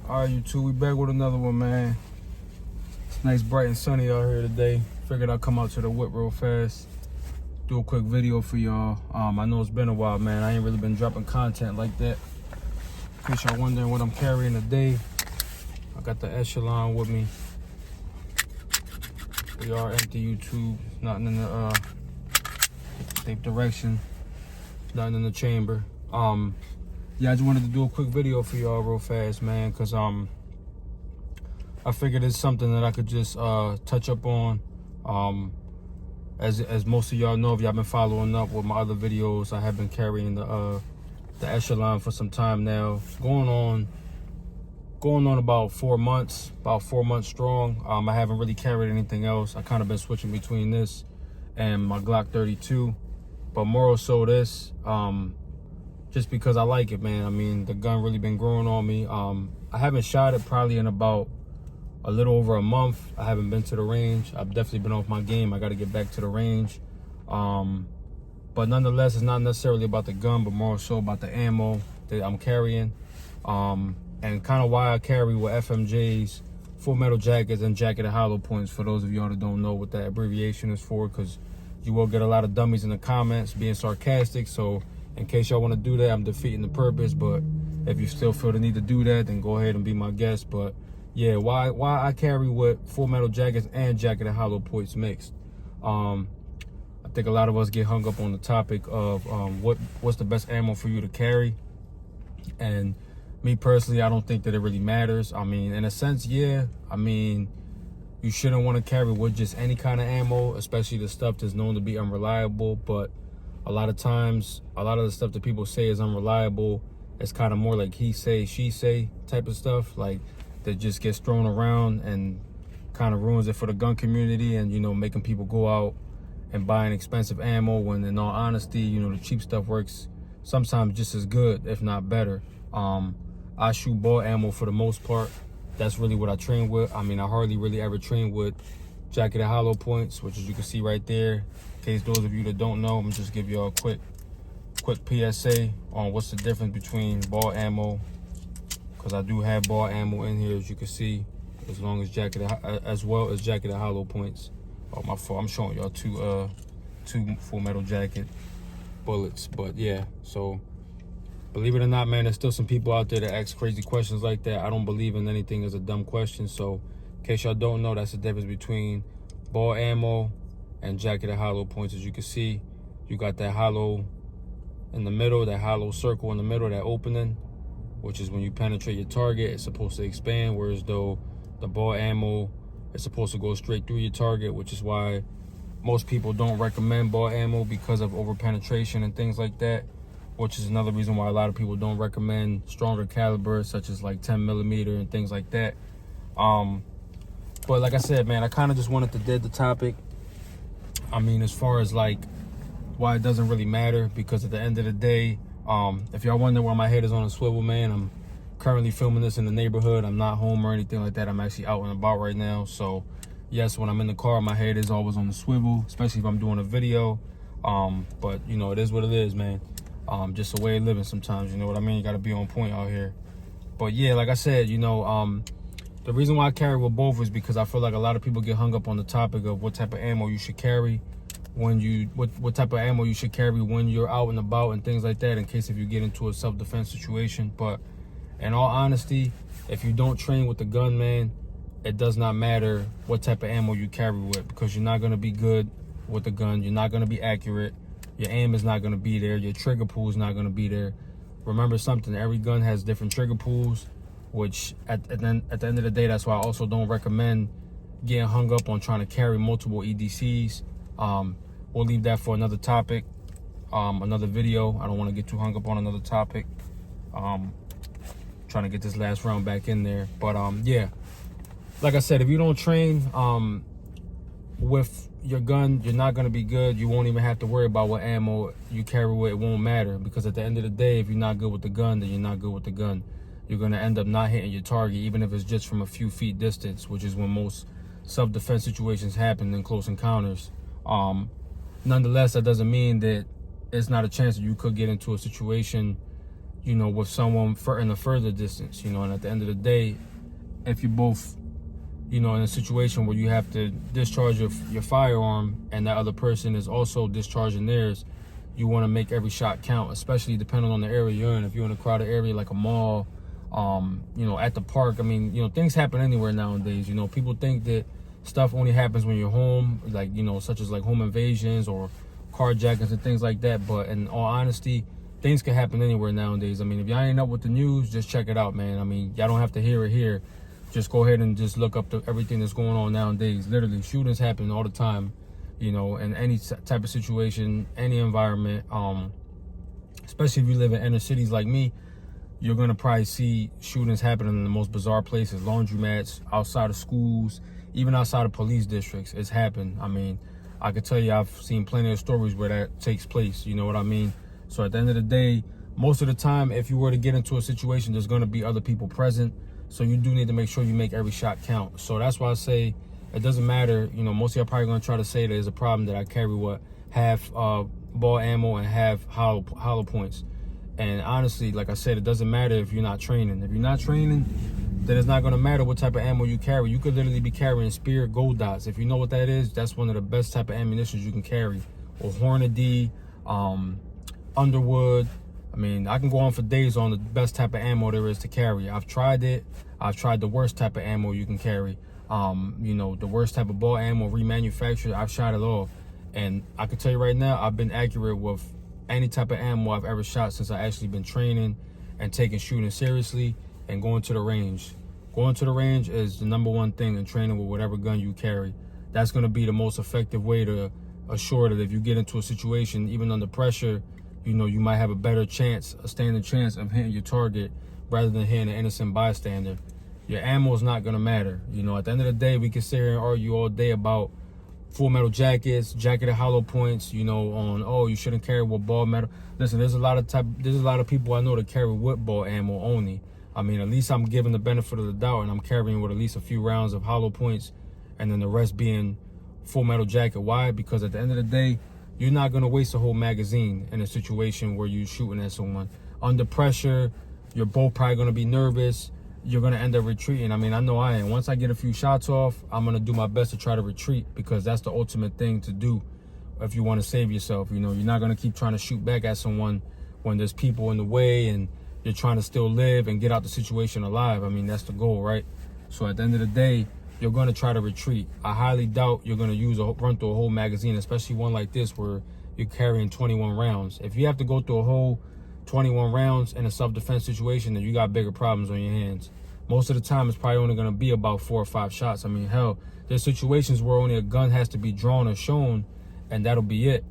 All right, you two, we back with another one, man. It's nice, bright, and sunny out here today. Figured I'd come out to the whip real fast, do a quick video for y'all. I know it's been a while, man. I ain't really been dropping content like that. In case y'all wondering what I'm carrying today, I got the Echelon with me. We are empty, YouTube. Nothing in the safe direction. Nothing in the chamber. Yeah, I just wanted to do a quick video for y'all real fast, man, because I figured it's something that I could just touch up on. As most of y'all know, if y'all been following up with my other videos, I have been carrying the Echelon for some time now. Going on about 4 months, strong. I haven't really carried anything else. I kind of been switching between this and my Glock 32, but more so this. Just because I like it, man. I mean, the gun really been growing on me. I haven't shot it probably in about a little over a month. I haven't been to the range. I've definitely been off my game. I got to get back to the range. But nonetheless, it's not necessarily about the gun, but more so about the ammo that I'm carrying. And kind of why I carry with FMJs, full metal jackets, and jacketed hollow points, for those of y'all that don't know what that abbreviation is for, because you will get a lot of dummies in the comments being sarcastic. So in case y'all want to do that, I'm defeating the purpose. But if you still feel the need to do that, then go ahead and be my guest. But yeah, why I carry with full metal jackets and jacketed hollow points mixed. I think a lot of us get hung up on the topic of what's the best ammo for you to carry. And me personally, I don't think that it really matters. I mean, in a sense, yeah. I mean, you shouldn't want to carry with just any kind of ammo, especially the stuff that's known to be unreliable. But a lot of times, a lot of the stuff that people say is unreliable, it's kind of more like he say, she say type of stuff, like that just gets thrown around and kind of ruins it for the gun community, and, you know, making people go out and buying expensive ammo when, in all honesty, you know, the cheap stuff works sometimes just as good, if not better. I shoot ball ammo for the most part. That's really what I train with. I mean, I hardly really ever train with jacketed hollow points, which, as you can see right there. In case those of you that don't know, I'm just give y'all a quick PSA on what's the difference between ball ammo, because I do have ball ammo in here, as you can see, as well as jacketed hollow points. Oh, my fault. I'm showing y'all two full metal jacket bullets. But yeah, so believe it or not, man, there's still some people out there that ask crazy questions like that. I don't believe in anything as a dumb question. So in case y'all don't know, that's the difference between ball ammo and jacketed hollow points. As you can see, you got that hollow in the middle, that hollow circle in the middle, that opening, which is when you penetrate your target, it's supposed to expand, whereas though the ball ammo is supposed to go straight through your target, which is why most people don't recommend ball ammo, because of over penetration and things like that, which is another reason why a lot of people don't recommend stronger calibers such as like 10mm and things like that. But like I said, man, I kind of just wanted to dead the topic. I mean, as far as like why it doesn't really matter, because at the end of the day, if y'all wonder why my head is on a swivel, man, I'm currently filming this in the neighborhood. I'm not home or anything like that. I'm actually out and about right now. So yes, when I'm in the car, my head is always on the swivel, especially if I'm doing a video. But you know, it is what it is, man. Just a way of living sometimes, you know what I mean? You gotta be on point out here. But yeah, like I said, you know, the reason why I carry with both is because I feel like a lot of people get hung up on the topic of what type of ammo you should carry when what type of ammo you should carry when you're out and about and things like that, in case if you get into a self-defense situation. But in all honesty, if you don't train with the gun, man, it does not matter what type of ammo you carry with, because you're not gonna be good with the gun. You're not gonna be accurate. Your aim is not gonna be there. Your trigger pull is not gonna be there. Remember something, every gun has different trigger pulls, which at the end of the day, that's why I also don't recommend getting hung up on trying to carry multiple EDCs. We'll leave that for another topic, another video. I don't want to get too hung up on another topic. Trying to get this last round back in there. But yeah, like I said, if you don't train with your gun, you're not going to be good. You won't even have to worry about what ammo you carry with. It won't matter, because at the end of the day, if you're not good with the gun, then you're not good with the gun. You're going to end up not hitting your target, even if it's just from a few feet distance, which is when most self-defense situations happen in close encounters. Nonetheless, that doesn't mean that it's not a chance that you could get into a situation you know, with someone in a further distance, you know. And at the end of the day, if you're both, you know, in a situation where you have to discharge your firearm and that other person is also discharging theirs, you want to make every shot count, especially depending on the area you're in. If you're in a crowded area like a mall, you know, at the park, I mean, you know, things happen anywhere nowadays. You know, people think that stuff only happens when you're home, like, you know, such as like home invasions or carjackings and things like that. But in all honesty, things can happen anywhere nowadays. I mean, if y'all ain't up with the news, just check it out, man. I mean, y'all don't have to hear it here. Just go ahead and just look up everything that's going on nowadays. Literally, shootings happen all the time, you know, in any type of situation, any environment. Especially if you live in inner cities like me, you're going to probably see shootings happening in the most bizarre places, laundromats, outside of schools, even outside of police districts. It's happened. I mean, I could tell you I've seen plenty of stories where that takes place. You know what I mean? So at the end of the day, most of the time, if you were to get into a situation, there's going to be other people present. So you do need to make sure you make every shot count. So that's why I say it doesn't matter. You know, most of y'all probably going to try to say there's a problem that I carry half ball ammo and half hollow points. And honestly, like I said, it doesn't matter if you're not training. If you're not training, then it's not going to matter what type of ammo you carry. You could literally be carrying Spear gold dots. If you know what that is, that's one of the best type of ammunition you can carry. Or Hornady, Underwood. I mean, I can go on for days on the best type of ammo there is to carry. I've tried it. I've tried the worst type of ammo you can carry. You know, the worst type of ball ammo remanufactured. I've shot it all. And I can tell you right now, I've been accurate with any type of ammo I've ever shot since I actually been training and taking shooting seriously and going to the range. Going to the range is the #1 thing in training with whatever gun you carry. That's going to be the most effective way to assure that if you get into a situation, even under pressure, you know, you might have a better chance, a standing chance of hitting your target rather than hitting an innocent bystander. Your ammo is not going to matter. You know, at the end of the day, we can sit here and argue all day about full metal jackets, jacketed hollow points, you know, on, oh, you shouldn't carry with ball metal. Listen, there's a lot of people I know that carry with ball ammo only. I mean, at least I'm giving the benefit of the doubt and I'm carrying with at least a few rounds of hollow points and then the rest being full metal jacket. Why? Because at the end of the day, you're not going to waste a whole magazine in a situation where you're shooting at someone. Under pressure, you're both probably going to be nervous. You're going to end up retreating. I mean, I know I am. Once I get a few shots off, I'm going to do my best to try to retreat because that's the ultimate thing to do if you want to save yourself. You know, you're not going to keep trying to shoot back at someone when there's people in the way and you're trying to still live and get out the situation alive. I mean, that's the goal, right? So at the end of the day, you're going to try to retreat. I highly doubt you're going to run through a whole magazine, especially one like this where you're carrying 21 rounds. If you have to go through a whole 21 rounds in a self-defense situation, then you got bigger problems on your hands. Most of the time, it's probably only going to be about 4 or 5 shots. I mean, hell, there's situations where only a gun has to be drawn or shown, and that'll be it.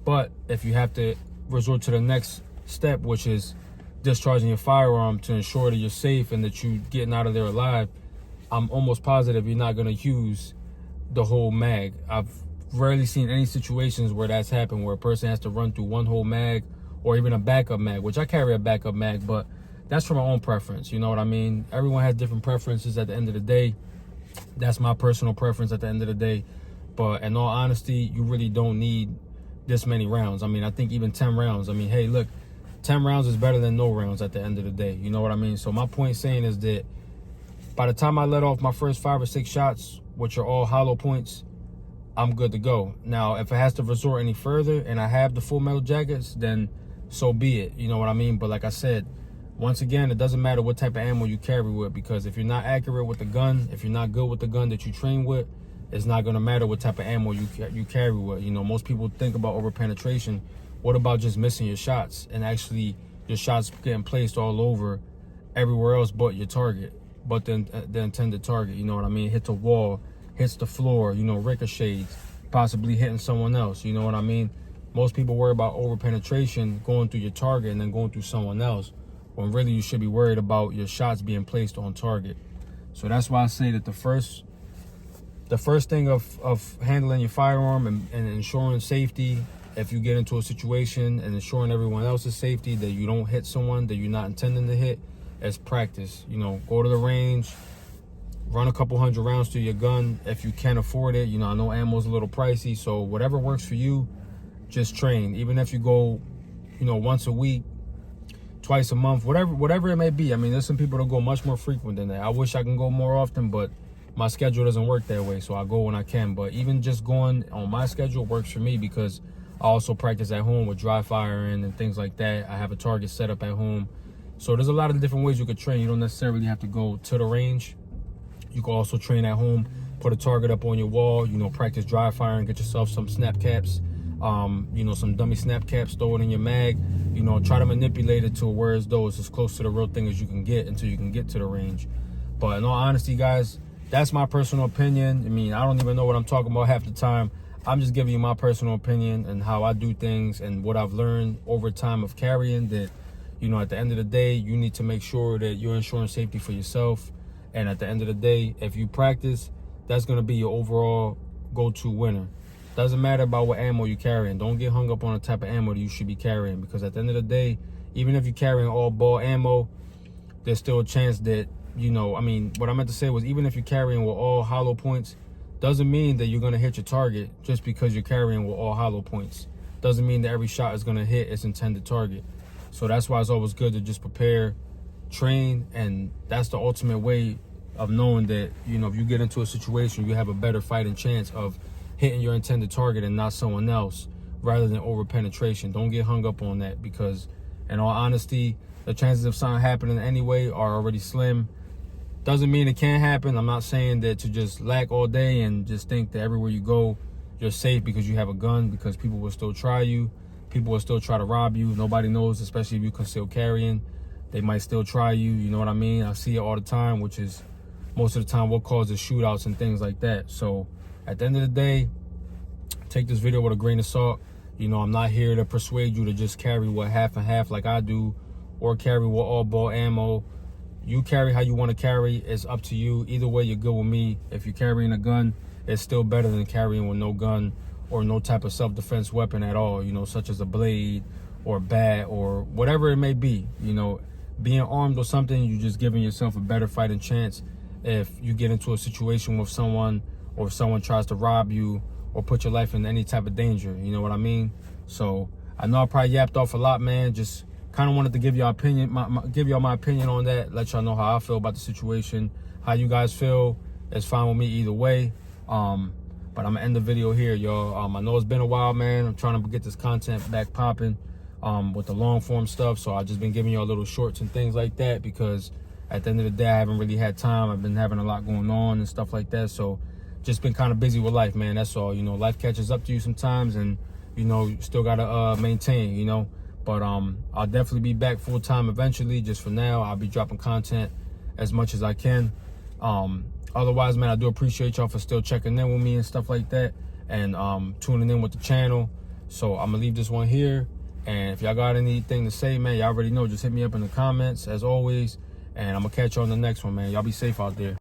But if you have to resort to the next step, which is discharging your firearm to ensure that you're safe and that you're getting out of there alive, I'm almost positive you're not going to use the whole mag. I've rarely seen any situations where that's happened, where a person has to run through one whole mag or even a backup mag, which I carry a backup mag, but that's for my own preference. You know what I mean? Everyone has different preferences at the end of the day. That's my personal preference at the end of the day. But in all honesty, you really don't need this many rounds. I mean, I think even 10 rounds. I mean, hey, look, 10 rounds is better than no rounds at the end of the day. You know what I mean? So my point saying is that by the time I let off my first 5 or 6 shots, which are all hollow points, I'm good to go. Now, if it has to resort any further and I have the full metal jackets, then so be it. You know what I mean? But like I said, once again, it doesn't matter what type of ammo you carry with, because if you're not accurate with the gun, if you're not good with the gun that you train with, it's not going to matter what type of ammo you carry with. You know, most people think about over penetration. What about just missing your shots and actually your shots getting placed all over everywhere else but your target, but the intended target? You know what I mean? Hit the wall, hits the floor, you know, ricochets, possibly hitting someone else. You know what I mean? Most people worry about over penetration, going through your target and then going through someone else, when really you should be worried about your shots being placed on target. So that's why I say that the first thing of handling your firearm and ensuring safety, if you get into a situation, and ensuring everyone else's safety, that you don't hit someone that you're not intending to hit, is practice. You know, go to the range, run a couple 100 rounds through your gun if you can afford it. You know, I know ammo's a little pricey, so whatever works for you, just train. Even if you go, you know, once a week, twice a month, whatever it may be. I mean, there's some people that go much more frequent than that. I wish I can go more often, but my schedule doesn't work that way, so I go when I can. But even just going on my schedule works for me because I also practice at home with dry firing and things like that. I have a target set up at home. So there's a lot of different ways you could train. You don't necessarily have to go to the range. You can also train at home, put a target up on your wall, you know, practice dry firing, get yourself some snap caps, you know, some dummy snap caps, throw it in your mag, you know, try to manipulate it to where it's those as close to the real thing as you can get until you can get to the range. But in all honesty, guys, that's my personal opinion. I mean, I don't even know what I'm talking about half the time. I'm just giving you my personal opinion and how I do things and what I've learned over time of carrying, that, you know, at the end of the day, you need to make sure that you're ensuring safety for yourself. And at the end of the day, if you practice, that's going to be your overall go-to winner. Doesn't matter about what ammo you're carrying. Don't get hung up on the type of ammo that you should be carrying, because at the end of the day, even if you're carrying all ball ammo, there's still a chance that, you know, I mean, what I meant to say was, even if you're carrying with all hollow points, doesn't mean that you're going to hit your target just because you're carrying with all hollow points. Doesn't mean that every shot is going to hit its intended target. So that's why it's always good to just prepare, train, and that's the ultimate way of knowing that, you know, if you get into a situation, you have a better fighting chance of hitting your intended target and not someone else, rather than over penetration. Don't get hung up on that, because in all honesty, the chances of something happening anyway are already slim. Doesn't mean it can't happen. I'm not saying that to just lack all day and just think that everywhere you go, you're safe because you have a gun, because people will still try you. People will still try to rob you. Nobody knows, especially if you conceal carrying. They might still try you, you know what I mean? I see it all the time, which is most of the time what causes shootouts and things like that. So at the end of the day, take this video with a grain of salt. You know, I'm not here to persuade you to just carry what half and half like I do, or carry with all ball ammo. You carry how you want to carry. It's up to you. Either way, you're good with me. If you're carrying a gun, it's still better than carrying with no gun or no type of self-defense weapon at all, you know, such as a blade or a bat or whatever it may be. You know, being armed or something, you're just giving yourself a better fighting chance if you get into a situation with someone, or if someone tries to rob you or put your life in any type of danger. You know what I mean? So I know I probably yapped off a lot, man. Just kind of wanted to give y'all opinion, give y'all my opinion on that. Let y'all know how I feel about the situation. How you guys feel, it's fine with me either way. But I'm gonna end the video here, y'all. I know it's been a while, man. I'm trying to get this content back popping with the long form stuff. So I've just been giving y'all little shorts and things like that, because at the end of the day, I haven't really had time. I've been having a lot going on and stuff like that. So just been kind of busy with life, man. That's all. You know, life catches up to you sometimes, and, you know, you still got to maintain, you know. But I'll definitely be back full time eventually. Just for now, I'll be dropping content as much as I can. Otherwise, man, I do appreciate y'all for still checking in with me and stuff like that, and tuning in with the channel. So I'm gonna leave this one here. And if y'all got anything to say, man, y'all already know. Just hit me up in the comments as always. And I'm gonna catch you on the next one, man. Y'all be safe out there.